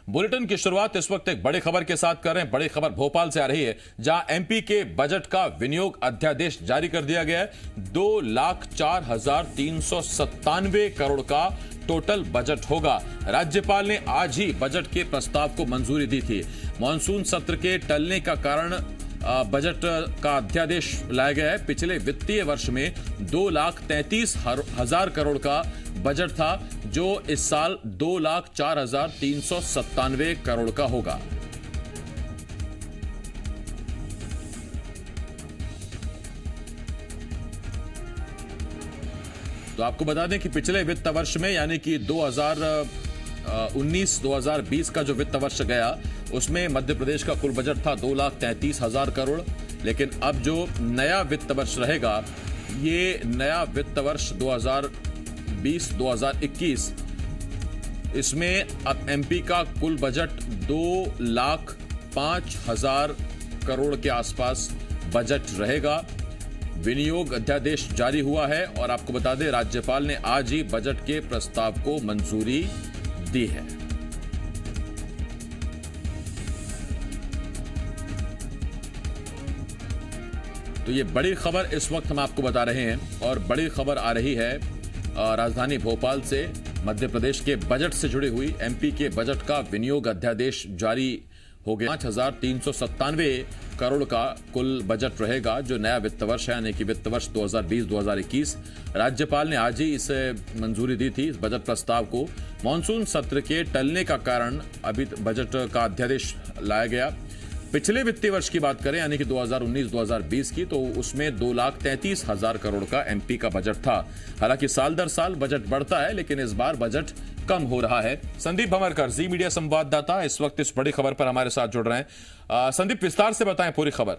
Bulletin की शुरुआत इस वक्त एक बड़ी खबर के साथ कर रहे हैं। बड़ी खबर भोपाल से आ रही है, जहां एमपी के बजट का विनियोग अध्यादेश जारी कर दिया गया है। 2,04,397 करोड़ का टोटल बजट होगा। राज्यपाल ने आज ही बजट के प्रस्ताव को मंजूरी दी थी। मॉनसून सत्र के टलने का कारण बजट का अध्यादेश लाया गया है। पिछले वित्तीय वर्ष में 2,33,000 करोड़ का बजट था, जो इस साल 2,04,397 करोड़ का होगा। तो आपको बता दें कि पिछले वित्त वर्ष में यानी कि 2019-2020 का जो वित्त वर्ष गया, उसमें मध्य प्रदेश का कुल बजट था 2,33,000 करोड़। लेकिन अब जो नया वित्त वर्ष रहेगा, ये नया वित्त वर्ष 2020-2021, इसमें अब एमपी का कुल बजट 2,05,000 करोड़ के आसपास बजट रहेगा। विनियोग अध्यादेश जारी हुआ है और आपको बता दें, राज्यपाल ने आज ही बजट के प्रस्ताव को मंजूरी दी है। तो ये बड़ी खबर इस वक्त हम आपको बता रहे हैं और बड़ी खबर आ रही है राजधानी भोपाल से। मध्य प्रदेश के बजट से जुड़ी हुई एमपी के बजट का विनियोग अध्यादेश जारी हो गया। 5,397 करोड़ का कुल बजट रहेगा, जो नया वित्त वर्ष है यानी कि वित्त वर्ष 2020-2021। राज्यपाल ने आज ही इसे मंजूरी दी थी, इस बजट प्रस्ताव को। मॉनसून सत्र के टलने का कारण अभी बजट का अध्यादेश लाया गया। पिछले वित्तीय वर्ष की बात करें यानी कि 2019-2020 की, तो उसमें 2,33,000 करोड़ का एमपी का बजट था। हालांकि साल दर साल बजट बढ़ता है, लेकिन इस बार बजट कम हो रहा है। संदीप भमरकर, जी मीडिया संवाददाता, इस वक्त इस बड़ी खबर पर हमारे साथ जुड़ रहे हैं। संदीप, विस्तार से बताएं पूरी खबर।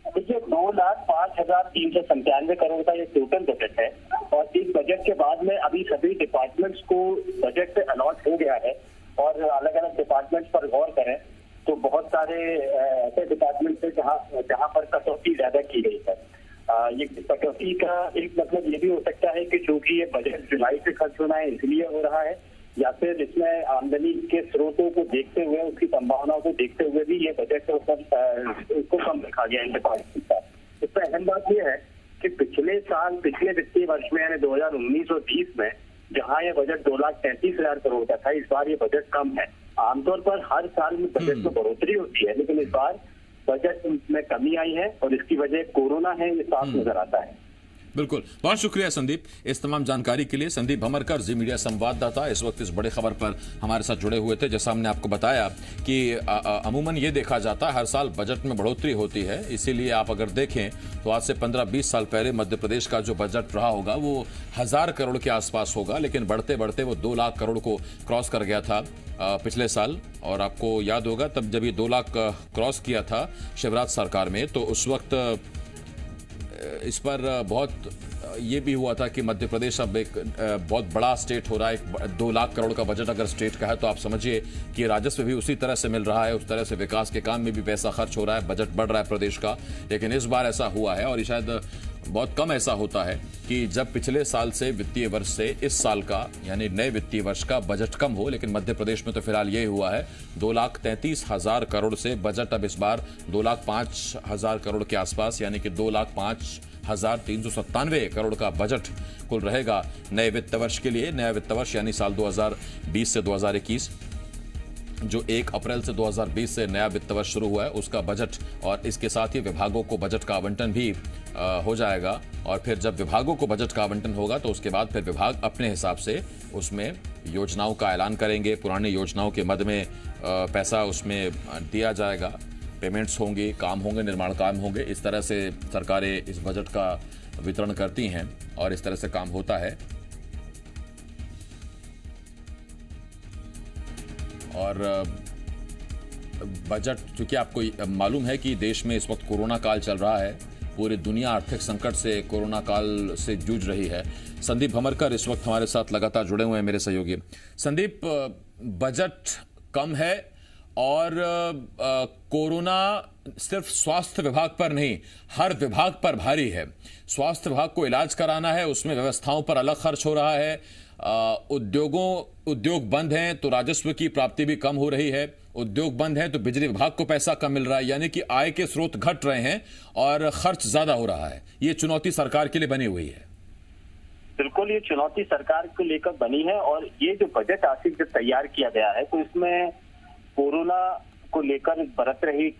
देखिए, 2,05,397 करोड़ का ये टोटल बजट है और इस बजट के बाद में अभी सभी डिपार्टमेंट्स को बजट से अलॉट हो गया है। और अलग अलग डिपार्टमेंट्स पर गौर करें तो बहुत सारे ऐसे डिपार्टमेंट है जहाँ पर कटौती ज्यादा की गई है। ये कटौती का एक मतलब ये भी हो सकता है कि चूंकि ये बजट जुलाई से खर्च होना है इसलिए हो रहा है, या फिर इसमें आमदनी के स्रोतों को देखते हुए, उसकी संभावनाओं को देखते हुए भी ये बजट को कम रखा गया है डिपार्टमेंट का। इसमें अहम बात यह है कि पिछले वित्तीय वर्ष में यानी 2019 और 20 में जहाँ ये बजट 2,33,000 करोड़ का था, इस बार ये बजट कम है। आमतौर पर हर साल में बजट में बढ़ोतरी होती है, लेकिन इस बार बजट में कमी आई है और इसकी वजह कोरोना है, ये साफ नजर आता है। बिल्कुल, बहुत शुक्रिया संदीप इस तमाम जानकारी के लिए। संदीप भमरकर, जी मीडिया संवाददाता, इस वक्त इस बड़े खबर पर हमारे साथ जुड़े हुए थे। जैसा हमने आपको बताया कि अमूमन ये देखा जाता है हर साल बजट में बढ़ोतरी होती है, इसीलिए आप अगर देखें तो आज से 15-20 साल पहले मध्य प्रदेश का जो बजट रहा होगा वो 1,000 करोड़ के आसपास होगा, लेकिन बढ़ते बढ़ते वो 2 लाख करोड़ को क्रॉस कर गया था पिछले साल। और आपको याद होगा तब जब ये 2 लाख क्रॉस किया था शिवराज सरकार में, तो उस वक्त इस पर बहुत ये भी हुआ था कि मध्य प्रदेश अब एक बहुत बड़ा स्टेट हो रहा है। 2 लाख करोड़ का बजट अगर स्टेट का है तो आप समझिए कि राजस्व भी उसी तरह से मिल रहा है, उस तरह से विकास के काम में भी पैसा खर्च हो रहा है, बजट बढ़ रहा है प्रदेश का। लेकिन इस बार ऐसा हुआ है और शायद बहुत कम ऐसा होता है कि जब पिछले साल से वित्तीय वर्ष से इस साल का यानी नए वित्तीय वर्ष का बजट कम हो। लेकिन मध्य प्रदेश में तो फिलहाल यही हुआ है। 2,33,000 करोड़ से बजट अब इस बार 2,05,000 करोड़ के आसपास यानी कि 2,05,397 करोड़ का बजट कुल रहेगा नए वित्त वर्ष के लिए। नया वित्त वर्ष यानी साल 2020 से 2021, जो 1 अप्रैल से 2020 से नया वित्त वर्ष शुरू हुआ है, उसका बजट और इसके साथ ही विभागों को बजट का आवंटन भी हो जाएगा। और फिर जब विभागों को बजट का आवंटन होगा तो उसके बाद फिर विभाग अपने हिसाब से उसमें योजनाओं का ऐलान करेंगे। पुरानी योजनाओं के मद में पैसा उसमें दिया जाएगा, पेमेंट्स होंगी, काम होंगे, निर्माण काम होंगे। इस तरह से सरकारें इस बजट का वितरण करती हैं और इस तरह से काम होता है। और बजट, चूंकि आपको मालूम है कि देश में इस वक्त कोरोना काल चल रहा है, पूरी दुनिया आर्थिक संकट से कोरोना काल से जूझ रही है। संदीप भमरकर इस वक्त हमारे साथ लगातार जुड़े हुए हैं, मेरे सहयोगी। संदीप, बजट कम है और कोरोना सिर्फ स्वास्थ्य विभाग पर नहीं, हर विभाग पर भारी है। स्वास्थ्य विभाग को इलाज कराना है, उसमें व्यवस्थाओं पर अलग खर्च हो रहा है। उद्योग बंद हैं तो राजस्व की प्राप्ति भी कम हो रही है, उद्योग बंद हैं तो बिजली विभाग को पैसा कम मिल रहा है, यानी कि आय के स्रोत घट रहे हैं और खर्च ज्यादा हो रहा है। ये चुनौती सरकार के लिए बनी हुई है। बिल्कुल, ये चुनौती सरकार को लेकर बनी है। और ये जो बजट आखिर जब तैयार किया गया है तो इसमें कोरोना को लेकर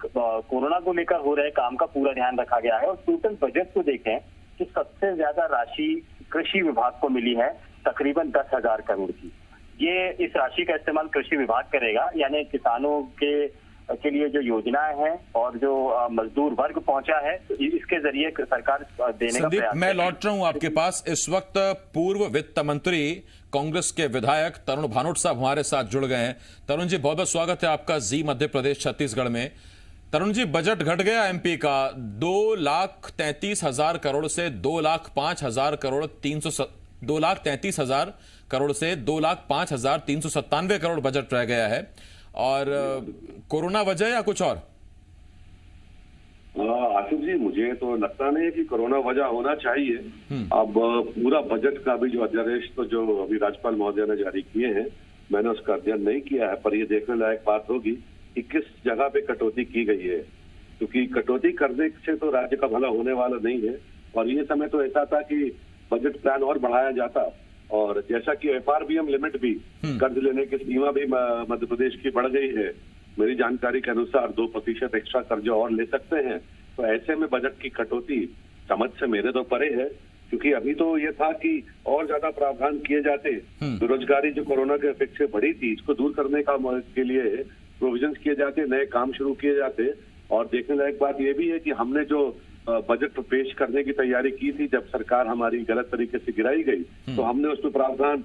कोरोना को लेकर हो रहे काम का पूरा ध्यान रखा गया है। और टोटल बजट को देखें तो सबसे ज्यादा राशि कृषि विभाग को मिली है, तकरीबन 10,000 करोड़ की। ये इस राशि का इस्तेमाल कृषि विभाग करेगा, यानी किसानों के लिए जो योजनाएं हैं और जो मजदूर वर्ग पहुंचा है तो इसके जरिए सरकार देने का प्रयास। मैं लौट रहा हूं आपके पास। इस वक्त पूर्व वित्त मंत्री कांग्रेस के विधायक तरुण भानोट साहब हमारे साथ जुड़ गए हैं। तरुण जी, बहुत बहुत स्वागत है आपका जी मध्य प्रदेश छत्तीसगढ़ में। तरुण जी, बजट घट गया एमपी का 2,33,000 करोड़ से 2,05,000 करोड़ 2,33,000 करोड़ से 2,05,397 करोड़ बजट रह गया है। और कोरोना वजह या कुछ और? आसिफ जी, मुझे तो लगता नहीं है कि कोरोना वजह होना चाहिए। अब पूरा बजट का भी जो अध्यादेश तो जो अभी राज्यपाल महोदय ने जारी किए हैं, मैंने उसका अध्ययन नहीं किया है, पर ये देखने लायक बात होगी कि किस जगह पे कटौती की गई है, क्योंकि कटौती करने से तो राज्य का भला होने वाला नहीं है। और ये समय तो ऐसा था कि बजट प्लान और बढ़ाया जाता, और जैसा कि एफआरबीएम लिमिट भी, कर्ज लेने की सीमा भी मध्य प्रदेश की बढ़ गई है। मेरी जानकारी के अनुसार 2% एक्स्ट्रा कर्ज और ले सकते हैं। तो ऐसे में बजट की कटौती समझ से मेरे तो परे है, क्योंकि अभी तो ये था कि और ज्यादा प्रावधान किए जाते। बेरोजगारी जो कोरोना के इफेक्ट से बढ़ी थी, इसको दूर करने के लिए प्रोविजन किए जाते, नए काम शुरू किए जाते। और देखने लायक बात यह भी है कि हमने जो बजट पेश करने की तैयारी की थी, जब सरकार हमारी गलत तरीके से गिराई गई, तो हमने उसमें प्रावधान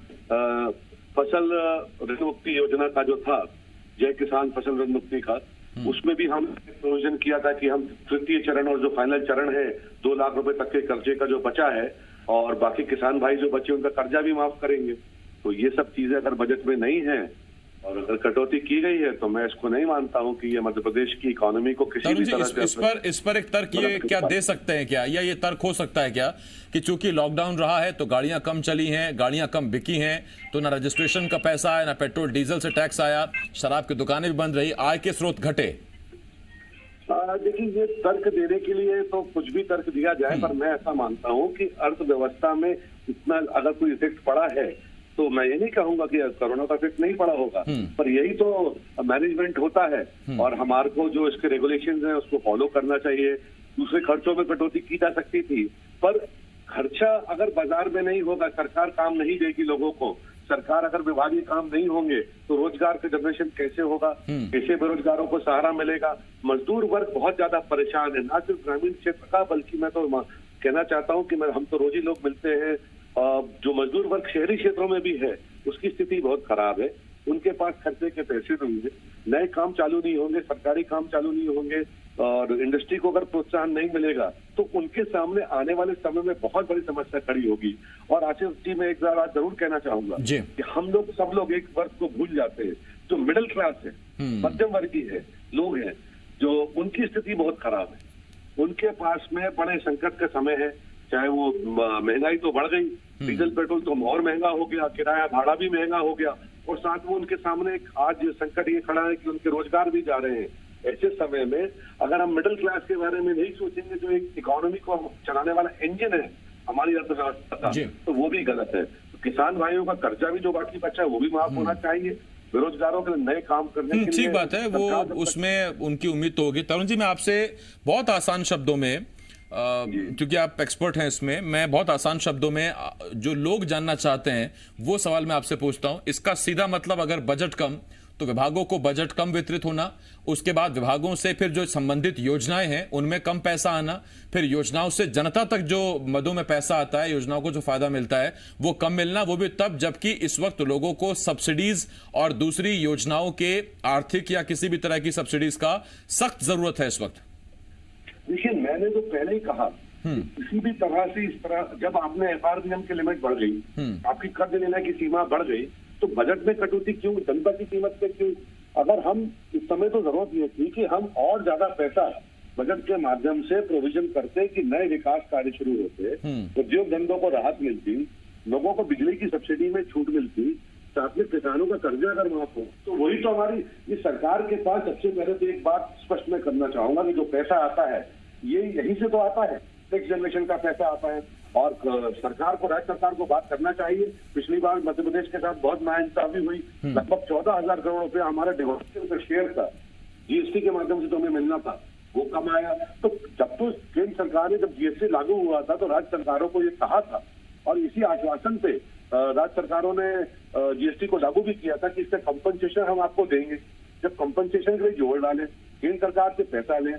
फसल ऋण मुक्ति योजना का जो था, जय किसान फसल ऋण मुक्ति का, उसमें भी हम प्रोविजन किया था कि हम तृतीय चरण और जो फाइनल चरण है 2 लाख रुपए तक के कर्जे का जो बचा है, और बाकी किसान भाई जो बचे उनका कर्जा भी माफ करेंगे। तो ये सब चीजें अगर बजट में नहीं है और अगर कटौती की गई है, तो मैं इसको नहीं मानता हूं कि ये मध्य प्रदेश की इकोनॉमी को किसी भी तरह से इस पर एक तर्क ये क्या दे सकते हैं क्या, या ये तर्क हो सकता है क्या कि चूंकि लॉकडाउन रहा है तो गाड़ियां कम चली हैं, गाड़ियां कम बिकी हैं, तो ना रजिस्ट्रेशन का पैसा आया, ना पेट्रोल डीजल से टैक्स आया, शराब की दुकानें भी बंद रही, आय के स्रोत घटे? देखिए, ये तर्क देने के लिए तो कुछ भी तर्क दिया जाए, पर मैं ऐसा मानता हूं कि अर्थव्यवस्था में इतना अगर कोई इफेक्ट पड़ा है, तो मैं ये नहीं कहूंगा कि कोरोना का इफेक्ट नहीं पड़ा होगा, पर यही तो मैनेजमेंट होता है। और हमारे को जो इसके रेगुलेशंस हैं उसको फॉलो करना चाहिए। दूसरे खर्चों में कटौती की जा सकती थी, पर खर्चा अगर बाजार में नहीं होगा, सरकार काम नहीं देगी लोगों को, सरकार अगर विभागीय काम नहीं होंगे, तो रोजगार का जनरेशन कैसे होगा, कैसे बेरोजगारों को सहारा मिलेगा। मजदूर वर्ग बहुत ज्यादा परेशान है, ना सिर्फ ग्रामीण क्षेत्र का, बल्कि मैं तो कहना चाहता हूँ कि हम तो रोज ही लोग मिलते हैं, जो मजदूर वर्ग शहरी क्षेत्रों में भी है, उसकी स्थिति बहुत खराब है। उनके पास खर्चे के पैसे नहीं है, नए काम चालू नहीं होंगे, सरकारी काम चालू नहीं होंगे, और इंडस्ट्री को अगर प्रोत्साहन नहीं मिलेगा, तो उनके सामने आने वाले समय में बहुत बड़ी समस्या खड़ी होगी। और आसिफ जी, मैं एक बात जरूर कहना चाहूंगा कि हम लोग सब लोग एक वर्ग को भूल जाते हैं, जो मिडिल क्लास है, मध्यम वर्गीय है, लोग हैं, जो उनकी स्थिति बहुत खराब है। उनके पास में बड़े संकट का समय है, चाहे वो महंगाई तो बढ़ गई, डीजल पेट्रोल तो और महंगा हो गया, किराया भाड़ा भी महंगा हो गया, और साथ में उनके सामने एक आज संकट ये खड़ा है कि उनके रोजगार भी जा रहे हैं। ऐसे समय में अगर हम मिडिल क्लास के बारे में नहीं सोचेंगे, जो एक इकोनॉमी को चलाने वाला इंजन है हमारी अर्थव्यवस्था का, तो वो भी गलत है। तो किसान भाइयों का कर्जा भी जो बाकी बचा है वो भी माफ होना चाहिए, बेरोजगारों के नए काम करने के लिए। ठीक बात है, वो उसमें उनकी उम्मीद तो होगी। तरुण जी, मैं आपसे बहुत आसान शब्दों में, क्योंकि आप एक्सपर्ट हैं इसमें, मैं बहुत आसान शब्दों में जो लोग जानना चाहते हैं वो सवाल मैं आपसे पूछता हूं। इसका सीधा मतलब, अगर बजट कम तो विभागों को बजट कम वितरित होना, उसके बाद विभागों से फिर जो संबंधित योजनाएं हैं उनमें कम पैसा आना, फिर योजनाओं से जनता तक जो मदों में पैसा आता है, योजनाओं को जो फायदा मिलता है वो कम मिलना, वो भी तब जबकि इस वक्त लोगों को सब्सिडीज और दूसरी योजनाओं के आर्थिक या किसी भी तरह की सब्सिडीज का सख्त जरूरत है इस वक्त। देखिए, मैंने तो पहले ही कहा, किसी भी तरह से इस तरह जब आपने एफआरबीएम की लिमिट बढ़ गई, आपकी कर्ज लेने की सीमा बढ़ गई, तो बजट में कटौती क्यों, जनता की कीमत पे क्यों? अगर हम इस समय तो जरूरत ये थी कि हम और ज्यादा पैसा बजट के माध्यम से प्रोविजन करते कि नए विकास कार्य शुरू होते, उद्योग धंधों को राहत मिलती, लोगों को बिजली की सब्सिडी में छूट मिलती, साथ में किसानों का कर्जा अगर माफ हो, तो वही तो हमारी इस सरकार के पास सबसे पहले तो एक बात स्पष्ट मैं करना चाहूंगा कि जो पैसा आता है ये यहीं से तो आता है, टैक्स जनरेशन का पैसा आता है। और सरकार को, राज्य सरकार को बात करना चाहिए। पिछली बार मध्य प्रदेश के साथ बहुत नाइंसाफी हुई, लगभग 14,000 करोड़ रुपया हमारा डेवलपमेंट का शेयर था, जीएसटी के माध्यम से तो हमें मिलना था, वो कम आया। तो जब तो केंद्र सरकार ने जब जीएसटी लागू हुआ था तो राज्य सरकारों को ये कहा था और इसी आश्वासन पे राज्य सरकारों ने जीएसटी को लागू भी किया था कि इसका कंपनसेशन हम आपको देंगे। जब कंपनसेशन के लिए जोर डालें, केंद्र सरकार से पैसा लें,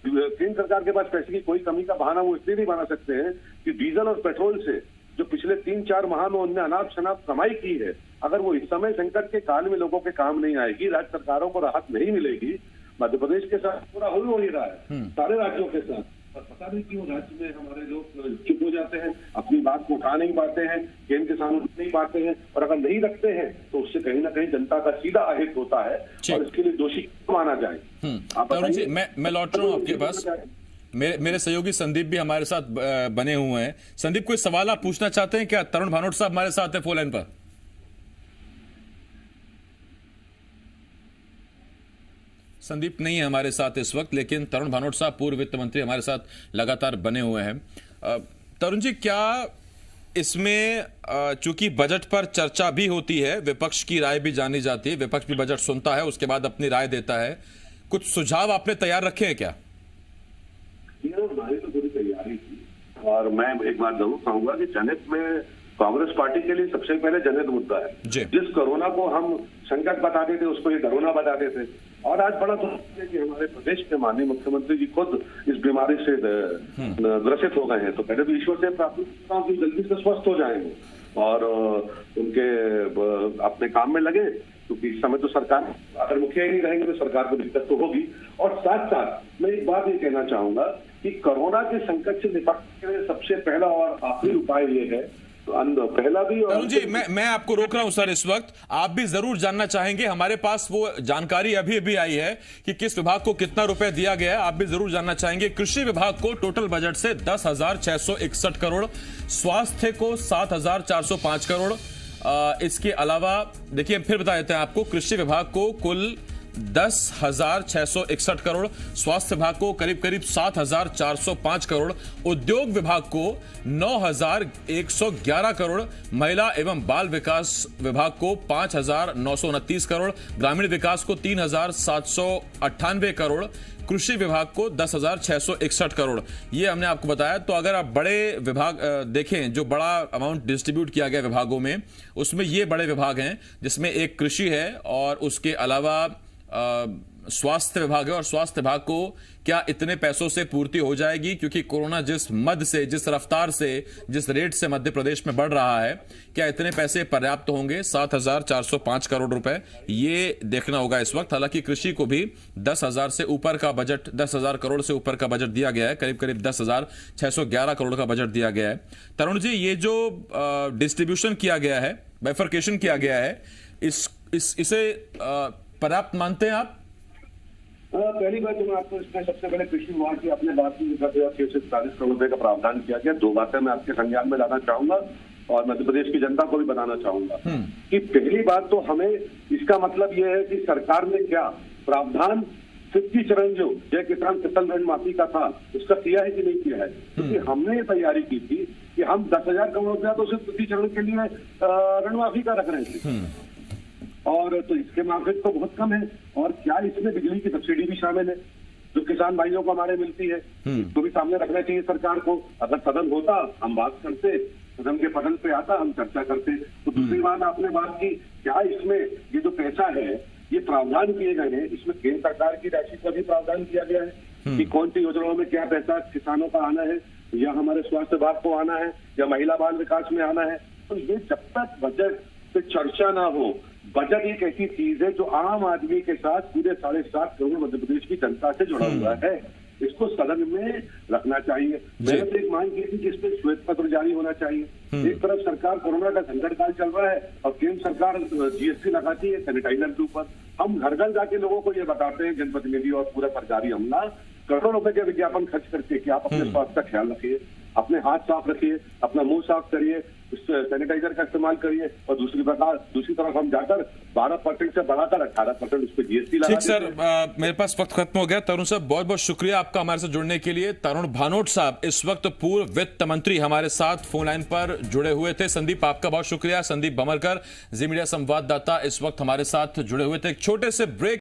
केंद्र सरकार के पास पैसे की कोई कमी का बहाना वो इसलिए नहीं बना सकते हैं कि डीजल और पेट्रोल से जो पिछले 3-4 माह में उनने अनाप शनाप कमाई की है, अगर वो इस समय संकट के काल में लोगों के काम नहीं आएगी, राज्य सरकारों को राहत नहीं मिलेगी। मध्य प्रदेश के साथ पूरा हो ही रहा है, सारे राज्यों के साथ, पर पता नहीं क्यों राज्य में हमारे लोग चुप हो जाते हैं, अपनी बात को उठा नहीं पाते हैं, केंद्र के सामने नहीं पाते हैं, और अगर नहीं रखते हैं तो उससे कहीं ना कहीं जनता का सीधा अहित होता है और इसके लिए दोषी माना जाए। आप बताइए। मैं लौट रहा हूँ आपके पास। मेरे सहयोगी संदीप भी हमारे साथ बने हुए हैं। संदीप, कोई सवाल आप पूछना चाहते हैं क्या? तरुण भानोट साहब हमारे साथ है फोन लाइन पर। संदीप नहीं है हमारे साथ इस वक्त, लेकिन तरुण भानोट साहब पूर्व वित्त मंत्री हमारे साथ लगातार बने हुए हैं। तरुण जी, क्या इसमें चूंकि बजट पर चर्चा भी होती है, विपक्ष की राय भी जानी जाती है, विपक्ष भी बजट सुनता है, उसके बाद अपनी राय देता है, कुछ सुझाव आपने तैयार रखे हैं क्या? हमारी तो पूरी तैयारी थी और मैं एक बात जरूर कहूंगा कि जनहित में कांग्रेस पार्टी के लिए सबसे पहले जनहित मुद्दा है। जिस कोरोना को हम संकट बताते थे उसको ये डरोना बताते थे, और आज बड़ा दुख है कि हमारे प्रदेश के माननीय मुख्यमंत्री जी खुद इस बीमारी से ग्रसित हो गए हैं। तो पहले तो ईश्वर से प्रार्थना करता हूं कि जल्दी से स्वस्थ हो जाएंगे और उनके अपने काम में लगे, क्योंकि इस समय तो सरकार, अगर मुखिया ही नहीं रहेंगे तो सरकार को दिक्कत तो होगी। और साथ साथ मैं एक बात ये कहना चाहूंगा कि कोरोना के संकट से निपटने के लिए सबसे पहला और आखिरी उपाय ये है, पहला भी। तरुण जी, मैं आपको रोक रहा हूं सर इस वक्त, आप भी जरूर जानना चाहेंगे, हमारे पास वो जानकारी अभी अभी आई है कि किस विभाग को कितना रुपए दिया गया है, आप भी जरूर जानना चाहेंगे। कृषि विभाग को टोटल बजट से 10,661 करोड़, स्वास्थ्य को 7,405 करोड़, इसके अलावा देखिए फिर बता देते हैं आपको, कृषि विभाग को कुल 10,661 करोड़, स्वास्थ्य विभाग को करीब करीब 7,405 करोड़, उद्योग विभाग को 9,111 करोड़, महिला एवं बाल विकास विभाग को 5,929 करोड़, ग्रामीण विकास को 3,798 करोड़, कृषि विभाग को 10,661 करोड़। ये हमने आपको बताया। तो अगर आप बड़े विभाग देखें, जो बड़ा अमाउंट डिस्ट्रीब्यूट किया गया विभागों में, उसमें ये बड़े विभाग हैं, जिसमें एक कृषि है और उसके अलावा स्वास्थ्य विभाग है। और स्वास्थ्य विभाग को क्या इतने पैसों से पूर्ति हो जाएगी? क्योंकि कोरोना जिस मद से, जिस रफ्तार से, जिस रेट से मध्य प्रदेश में बढ़ रहा है, क्या इतने पैसे पर्याप्त होंगे? 7,405 करोड़ रुपए, ये देखना होगा इस वक्त। हालांकि कृषि को भी 10,000 से ऊपर का बजट, 10,000 करोड़ से ऊपर का बजट दिया गया है, करीब करीब 10,611 करोड़ का बजट दिया गया है। तरुण जी, ये जो डिस्ट्रीब्यूशन किया गया है, बाइफरकेशन किया गया है, इसे पर्याप्त मानते हैं आप? पहली बात तो मैं आपको इसमें सबसे पहले कृषि विभाग की अपने बात की 10,640 करोड़ रुपए का प्रावधान किया गया। दो बातें मैं आपके संज्ञान में लाना चाहूंगा और मध्य प्रदेश की जनता को भी बताना चाहूंगा कि पहली बात तो हमें इसका मतलब यह है कि सरकार ने क्या प्रावधान तृतीय चरण जो जय किसान फसल ऋण माफी का था उसका किया है कि नहीं किया है, क्योंकि हमने तैयारी की थी कि हम 10,000 करोड़ रुपया तो सिर्फ तृतीय चरण के लिए ऋण माफी का रख रहे थे, और तो इसके मार्केट तो बहुत कम है। और क्या इसमें बिजली की सब्सिडी भी शामिल है जो किसान भाइयों को हमारे मिलती है, तो भी सामने रखना चाहिए सरकार को। अगर सदन होता हम बात करते, सदन के पटल पे आता हम चर्चा करते। तो दूसरी बात आपने बात की, क्या इसमें ये जो पैसा है, ये प्रावधान किए गए हैं, इसमें केंद्र सरकार की राशि का भी प्रावधान किया गया है कि कौन सी योजनाओं में क्या पैसा किसानों का आना है, या हमारे स्वास्थ्य विभाग को आना है, या महिला बाल विकास में आना है। तो ये जब तक बजट पे चर्चा ना हो, बजट एक ऐसी चीज है जो आम आदमी के साथ पूरे 7.5 करोड़ मध्य प्रदेश की जनता से जुड़ा हुआ है, इसको सदन में रखना चाहिए। मैंने तो एक मांग की थी कि इसमें श्वेत पत्र जारी होना चाहिए। एक तरफ सरकार कोरोना का संकट काल चल रहा है और केंद्र सरकार जीएसटी लगाती है सैनिटाइजर के ऊपर, हम घर घर जाके लोगों को ये बताते हैं, जनप्रतिनिधि और पूरा सरकारी अमला करोड़ों रुपए के विज्ञापन खर्च करके कि आप अपने स्वास्थ्य का ख्याल रखिए, अपने हाथ साफ रखिए, अपना मुंह साफ करिए, सैनिटाइजर का इस्तेमाल करिए, और दूसरी तरफ हम जाकर 12% से बढ़ाकर 18% उस पर जीएसटी लगा ठीक सर, मेरे पास वक्त खत्म हो गया। तरुण साहब, बहुत बहुत शुक्रिया आपका हमारे साथ जुड़ने के लिए। तरुण भानोट साहब इस वक्त पूर्व वित्त मंत्री हमारे साथ फोन लाइन पर जुड़े हुए थे। संदीप, आपका बहुत शुक्रिया। संदीप भमरकर, जी मीडिया संवाददाता, इस वक्त हमारे साथ जुड़े हुए थे। एक छोटे से ब्रेक